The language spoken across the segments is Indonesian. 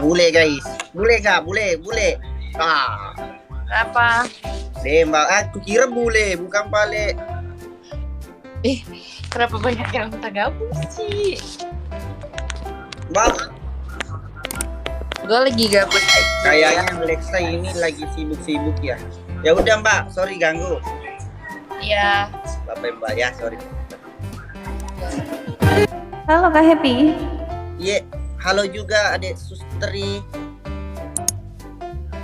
Boleh guys. Boleh gak? Boleh. Ah, Apa? Mbak. Aku kira boleh, bukan pale. Kenapa banyak yang minta gabung sih? Mbak, Gue lagi gabut aja. kayaknya Alexa ini lagi sibuk-sibuk ya. Ya udah Mbak, sorry ganggu. Ya. Mbak ya, sorry. Halo Kak Happy. Iya, halo juga Adek Sustri.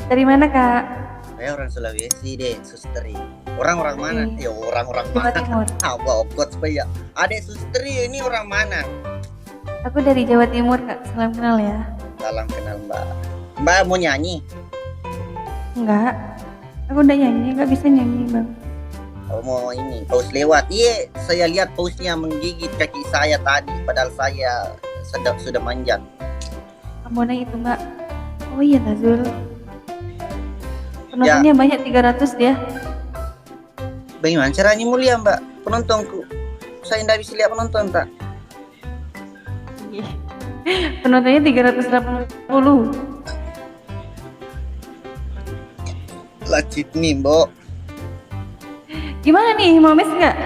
Dari mana Kak? Saya orang Sulawesi deh, Sustri. Orang-orang mana? Oke. Ya orang-orang Jawa mana? Timur. Okot supaya. Adek Sustri ini orang mana? Aku dari Jawa Timur Kak. Salam kenal ya. Salam kenal Mbak. Mbak mau nyanyi? Enggak. Aku udah nyanyi, nggak bisa nyanyi Bang. Oh, mau ini paus lewat. Iya, saya lihat pausnya menggigit kaki saya tadi, padahal saya sudah manjat. Kamu nanya itu Mbak. Oh iya Nazul. Penontonnya banyak 300 dia. Bagaimana caranya mulia Mbak? Penontonku, saya tidak bisa lihat penonton tak? Penontonnya 380. Lacit nih Mbok. Gimana nih, mau mes nggak?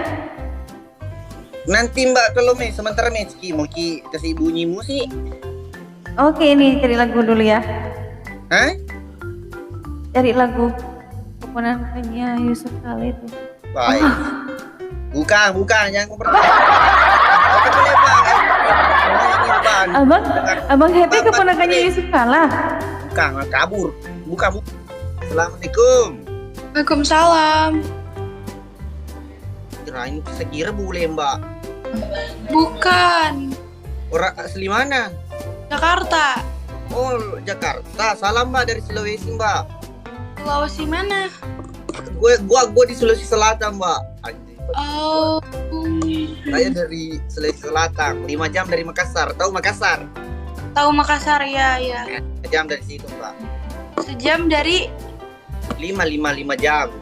Nanti Mbak kalau sementara Meski mau kasih bunyi musik. Oke, ini cari lagu dulu ya. Hah? Cari lagu keponakannya Yusuf Kala itu. Baik. Bukan, jangan pernah. Oke, boleh Bang. Abang Happy Bapak keponakannya boleh. Yusuf Kala. Bukan, kabur. Bukan. Assalamualaikum. Waalaikumsalam. Kirain sekira boleh Mbak. Bukan. Orang asli mana? Jakarta. Oh, Jakarta. Salam Mbak dari Sulawesi Mbak. Sulawesi mana? Gua di Sulawesi Selatan Mbak. Anjing. Oh. Saya dari Sulawesi Selatan. 5 jam dari Makassar. Tahu Makassar? Tahu Makassar ya. 5 jam dari situ Mbak. Sejam dari 5 jam.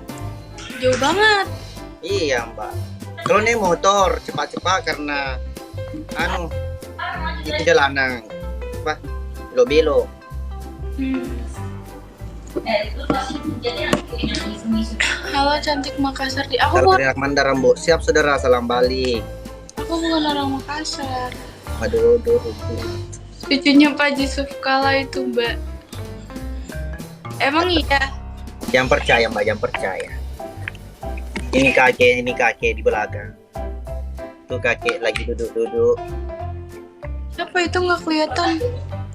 jauh banget. Iya Mbak. Kalau naik motor cepat-cepat karena itu jalanan apa belo-belo. Halo cantik Makassar. Kalau teriak Mandaran Mbok. Siap saudara, salam balik. Aku bukan orang Makassar. Aduh. Cucunya Pak Yusuf Kala itu Mbak. Emang iya? Jangan percaya Mbak, jangan percaya. Ini kakek di belakang. Tuh kakek lagi duduk. Siapa itu nggak kelihatan?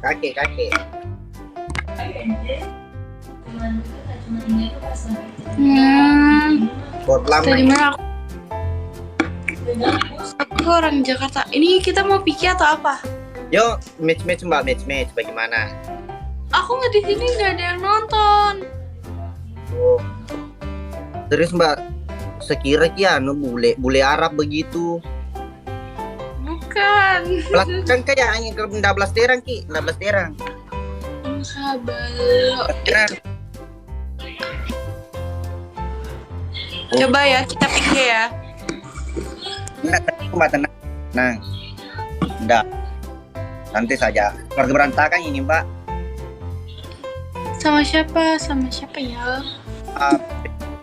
Kakek. Bot lama. Dari mana aku? Aku orang Jakarta. Ini kita mau pikir atau apa? Yo, match Mbak, match. Bagaimana? Aku nggak di sini, nggak ada yang nonton. Oh. Terus Mbak, sekira bule Arab begitu. Bukan. Kan kayaknya ke 16 terang ki, 16 terang. Sabar. Terang. Coba ya, kita pikir ya. Enggak, Mbak tenang. Nah. Enggak. Santai saja. Keluarga berantakan ini, Mbak. Sama siapa ya?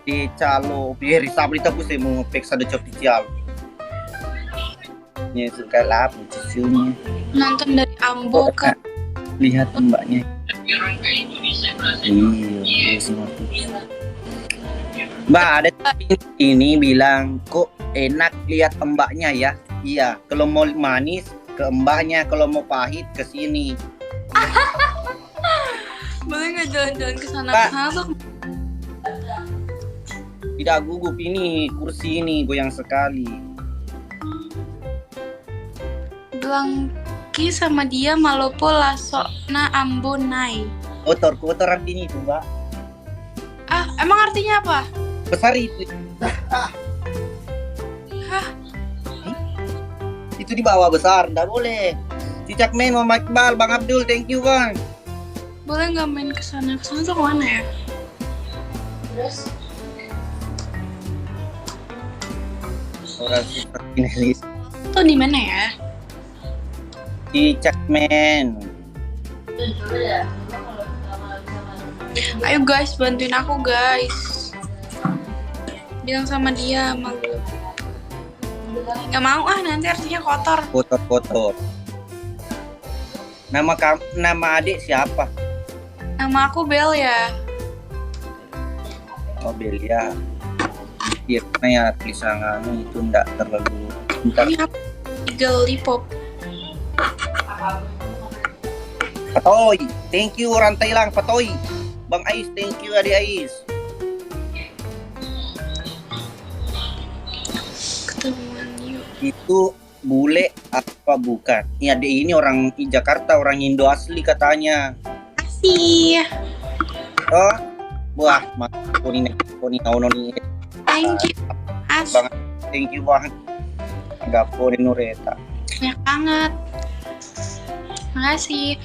Di calo, biar sabri tapi saya mau peksa do official. Ini suka lah posisinya. Nonton dari Ambo kan? Lihat mbaknya. Iya, semua. Mbak ada ini bilang kok enak lihat mbaknya ya. Iya, kalau mau manis ke mbaknya, kalau mau pahit ke sini. Boleh nggak jalan-jalan ke sana Pak. Bang? Tidak gugup ini, kursi ini goyang sekali. Belangki sama dia malopo laso na ambo nai. Kotor artinya itu, Mbak. Ah, emang artinya apa? Besar itu. Hah? Itu di bawah besar, enggak boleh. Cicak main mau Iqbal, Bang Abdul, thank you Bang. Boleh nggak main ke sana? Ke sana tuh kemana ya? Orang finalis Tuh di mana ya? Cicak main. Ayo guys, bantuin aku guys. Bilang sama dia, malu. Gak mau nanti artinya kotor. Kotor. Nama adik siapa? Nama aku Bel ya. Oh, Belia. Iya, ya tulisan itu enggak terlalu bentar. Ini apa? Eagle Lipop. Patoy, thank you orang Thailand, Patoy. Bang Ais, thank you Adik Ais. Ketemuan yuk. Itu bule apa bukan? Ini adik ini orang Jakarta, orang Indo asli katanya. Kasih. Oh, wah, koni naunoni. Thank you. As. Bang, thank you banget. Enggak poni Nureta. Banyak banget. Makasih.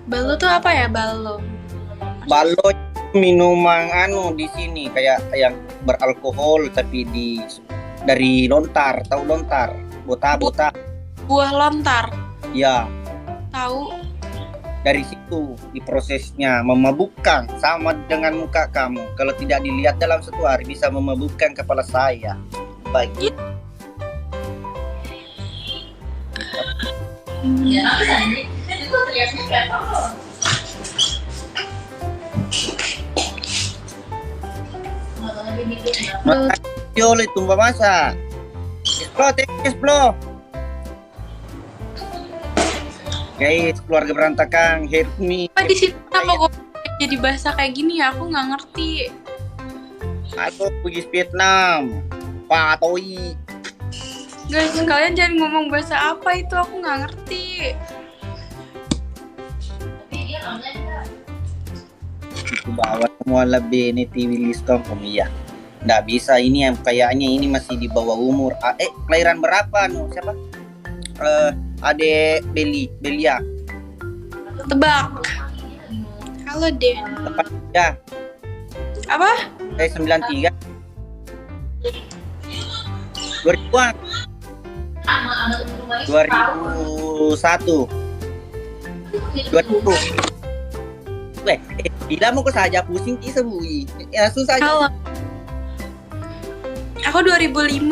Balo tuh apa ya, balo? Balo minuman di sini kayak yang beralkohol tapi dari lontar, tahu lontar? Bota. Buah lontar. Ya, Tahu? dari situ diprosesnya memabukkan sama dengan muka kamu. Kalau tidak dilihat dalam satu hari bisa memabukkan kepala saya. Baik. Yo, le tumba masa. Explore. Guys, keluarga berantakan, help me. Apa di situ kenapa kok jadi bahasa kayak gini ya? Aku nggak ngerti. Aku pergi Vietnam. Patoi. Guys, kalian jangan ngomong bahasa apa itu, aku nggak ngerti. Itu bawa semua lebih nih TV listom ya. Nggak bisa ini yang kayaknya ini masih di bawah umur. Kelahiran berapa siapa? Ade Belia. Tebak. Halo deh. Tepat ya. Apa? 93. 2000-an. 2001. 2000. Weh, bila mau ke saja pusing kisah bui. Ya susah. Halo. Aku 2005.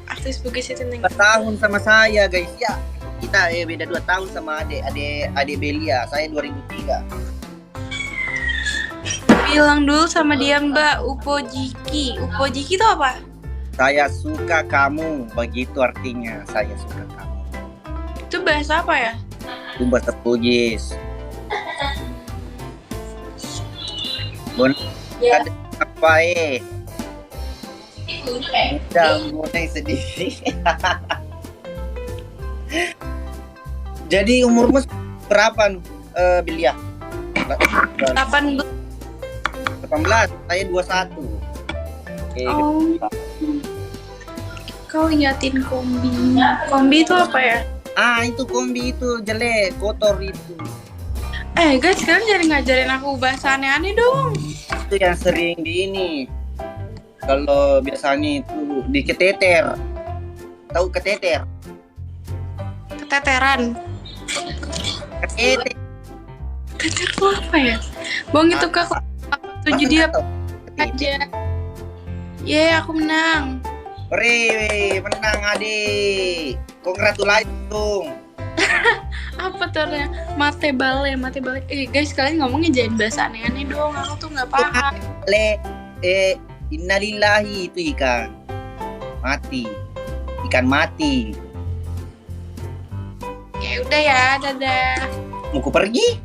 Artis Bugis itu 2 tahun sama saya guys ya. Kita beda 2 tahun sama adik Belia. Saya 2003. Bilang dulu sama dia Mbak Upojiki. Upojiki itu apa? Saya suka kamu. Begitu artinya saya suka kamu. Itu bahasa apa ya? Itu bahasa Bugis. Bon, ada apa Udah mulai sedih. Jadi umurmu berapa Belia? 18. 18, saya 21. Oke. Oh. Kau liatin kombi. Kombi itu apa ya? Itu kombi itu jelek, kotor itu. Guys, kalian jangan ngajarin aku bahasa aneh-aneh dong. Itu yang sering di ini. Kalau biasanya itu di keteter. Tahu keteter? Keteteran. Keteter. Keteter itu apa ya? Bang itu kak, aku tuju dia aja. Aku menang. Hore, menang adik. Congratulations dong. Apa tuh artinya? Mate bale. Guys, kalian ngomongnya jangan bahasa aneh-aneh dong. Aku tuh nggak paham. Innalillahi itu ikan mati. Ya udah ya, dadah. Mau ku pergi?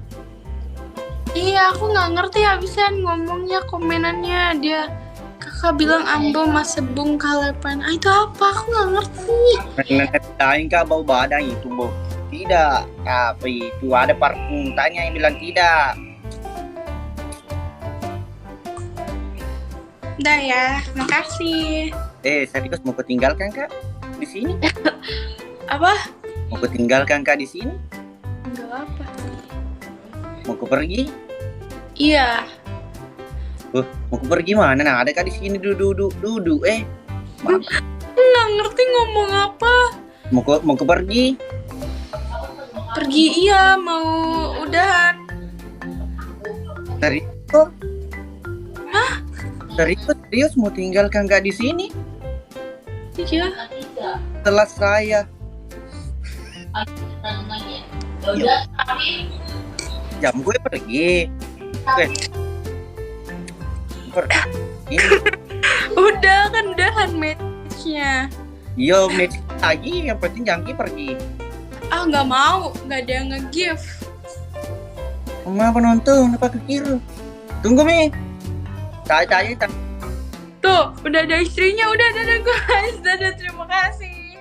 Iya, aku nggak ngerti habisan ngomongnya, komenannya dia. Kakak bilang ambo mas sebung kalepan. Itu apa? Aku nggak ngerti. Lain kah bau badan itu bau? Tidak. Apa itu? Ada parfum tanya yang bilang tidak. Udah ya, makasih. Serius mau ku tinggalkan kak di sini? Apa? Mau ku tinggalkan kak di sini? Enggak apa. Mau ku pergi? Iya. Mau ku pergi mana? Nah, ada kak di sini duduk. Nggak ngerti ngomong apa. Mau ku pergi? Pergi iya, mau udahan. Serius? Serius mau tinggalkan gak di sini? Iya. Setelah saya. Jam gue pergi. Gue pergi. Udah kan udahan matchnya. Yo, match lagi. Yang penting Jangki pergi. Ah nggak mau, nggak ada yang nge-gift. Oma penonton apa ke kiri? Tunggu Mi. Saya Tuh, udah ada istrinya, udah ada guys. Dadah, terima kasih.